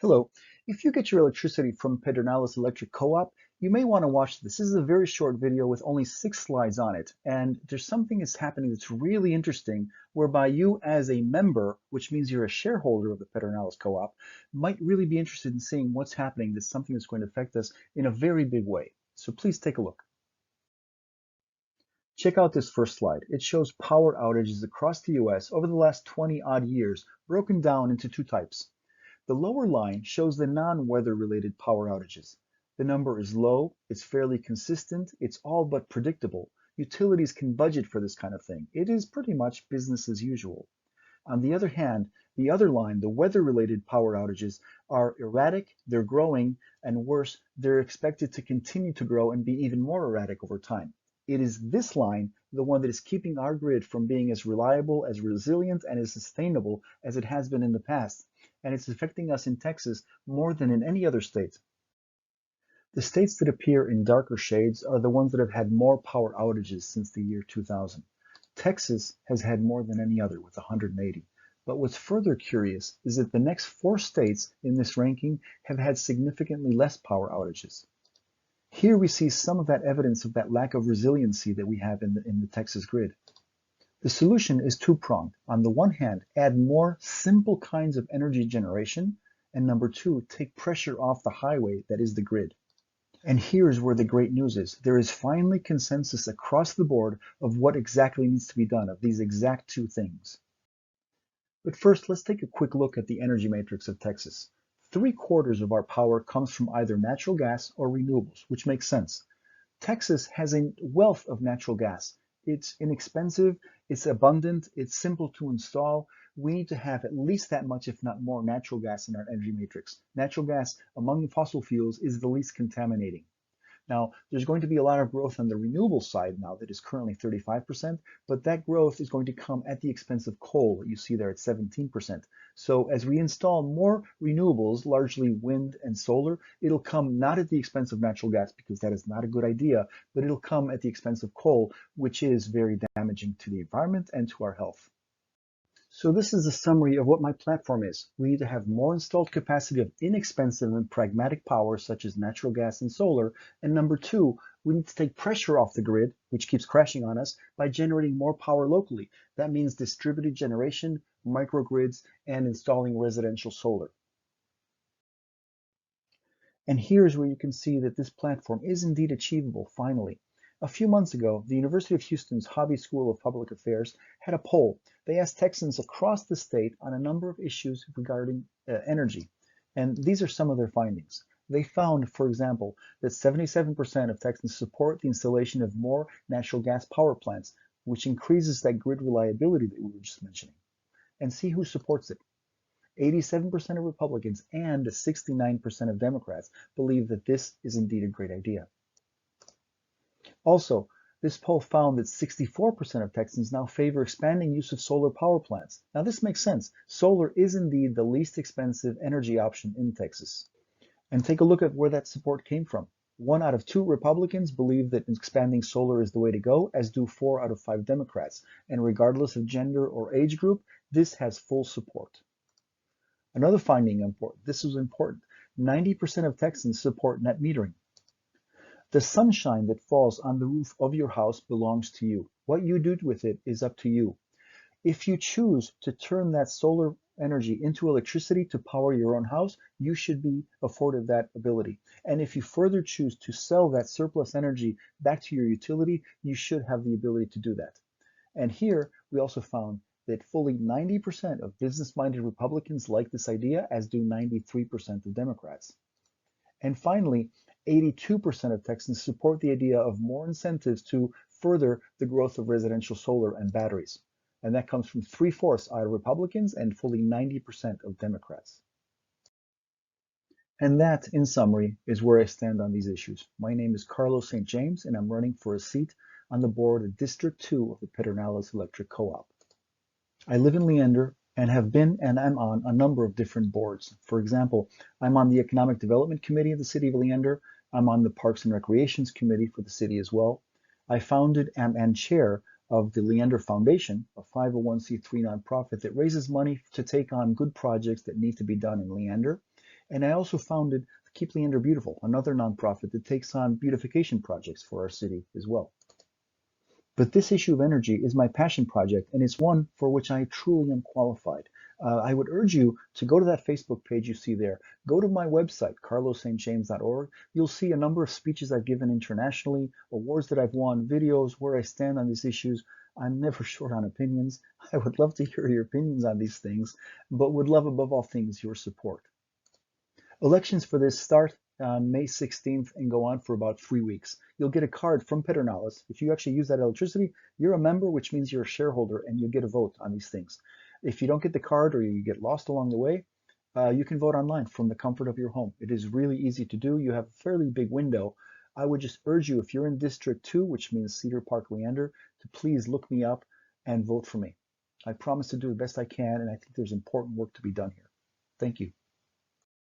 Hello. If you get your electricity from Pedernales Electric Co-op, you may want to watch this. This is a very short video with only 6 slides on it, and there's something that's happening that's really interesting, whereby you as a member, which means you're a shareholder of the Pedernales Co-op, might really be interested in seeing what's happening. That's something that's going to affect us in a very big way. So please take a look. Check out this first slide. It shows power outages across the US over the last 20 odd years, broken down into two types. The lower line shows the non-weather related power outages. The number is low, it's fairly consistent, it's all but predictable. Utilities can budget for this kind of thing. It is pretty much business as usual. On the other hand, the other line, the weather-related power outages, are erratic, they're growing, and worse, they're expected to continue to grow and be even more erratic over time. It is this line, the one that is keeping our grid from being as reliable, as resilient, and as sustainable as it has been in the past. And it's affecting us in Texas more than in any other state. The states that appear in darker shades are the ones that have had more power outages since the year 2000. Texas has had more than any other with 180. But what's further curious is that the next 4 states in this ranking have had significantly less power outages. Here we see some of that evidence of that lack of resiliency that we have in the Texas grid. The solution is two-pronged. On the one hand, add more simple kinds of energy generation, and number two, take pressure off the highway that is the grid. And here's where the great news is. There is finally consensus across the board of what exactly needs to be done, of these exact two things. But first, let's take a quick look at the energy matrix of Texas. 3/4 of our power comes from either natural gas or renewables, which makes sense. Texas has a wealth of natural gas. It's inexpensive, it's abundant, it's simple to install. We need to have at least that much, if not more, natural gas in our energy matrix. Natural gas, among fossil fuels, is the least contaminating. Now, there's going to be a lot of growth on the renewable side now that is currently 35%, but that growth is going to come at the expense of coal that you see there at 17%. So as we install more renewables, largely wind and solar, it'll come not at the expense of natural gas, because that is not a good idea, but it'll come at the expense of coal, which is very damaging to the environment and to our health. So this is a summary of what my platform is. We need to have more installed capacity of inexpensive and pragmatic power, such as natural gas and solar. And number two, we need to take pressure off the grid, which keeps crashing on us, by generating more power locally. That means distributed generation, microgrids, and installing residential solar. And here's where you can see that this platform is indeed achievable, finally. A few months ago, the University of Houston's Hobby School of Public Affairs had a poll. They asked Texans across the state on a number of issues regarding energy. And these are some of their findings. They found, for example, that 77% of Texans support the installation of more natural gas power plants, which increases that grid reliability that we were just mentioning. And see who supports it. 87% of Republicans and 69% of Democrats believe that this is indeed a great idea. Also, this poll found that 64% of Texans now favor expanding use of solar power plants. Now this makes sense. Solar is indeed the least expensive energy option in Texas. And take a look at where that support came from. 1 out of 2 Republicans believe that expanding solar is the way to go, as do 4 out of 5 Democrats. And regardless of gender or age group, this has full support. Another finding important. This is important. 90% of Texans support net metering. The sunshine that falls on the roof of your house belongs to you. What you do with it is up to you. If you choose to turn that solar energy into electricity to power your own house, you should be afforded that ability. And if you further choose to sell that surplus energy back to your utility, you should have the ability to do that. And here we also found that fully 90% of business-minded Republicans like this idea, as do 93% of Democrats. And finally, 82% of Texans support the idea of more incentives to further the growth of residential solar and batteries. And that comes from 3/4 out of Republicans and fully 90% of Democrats. And that, in summary, is where I stand on these issues. My name is Carlos St. James, and I'm running for a seat on the board of District 2 of the Pedernales Electric Co-op. I live in Leander and have been and am on a number of different boards. For example, I'm on the Economic Development Committee of the City of Leander. I'm on the Parks and Recreations Committee for the city as well. I founded and chair of the Leander Foundation, a 501c3 nonprofit that raises money to take on good projects that need to be done in Leander. And I also founded Keep Leander Beautiful, another nonprofit that takes on beautification projects for our city as well. But this issue of energy is my passion project, and it's one for which I truly am qualified. I would urge you to go to that Facebook page you see there. Go to my website, carlosstjames.org. You'll see a number of speeches I've given internationally, awards that I've won, videos where I stand on these issues. I'm never short on opinions. I would love to hear your opinions on these things, but would love above all things your support. Elections for this start on May 16th and go on for about 3 weeks. You'll get a card from Pedernales. If you actually use that electricity, you're a member, which means you're a shareholder, and you get a vote on these things. If you don't get the card or you get lost along the way, you can vote online from the comfort of your home. It is really easy to do. You have a fairly big window. I would just urge you, if you're in District 2, which means Cedar Park Leander, to please look me up and vote for me. I promise to do the best I can, and I think there's important work to be done here. Thank you.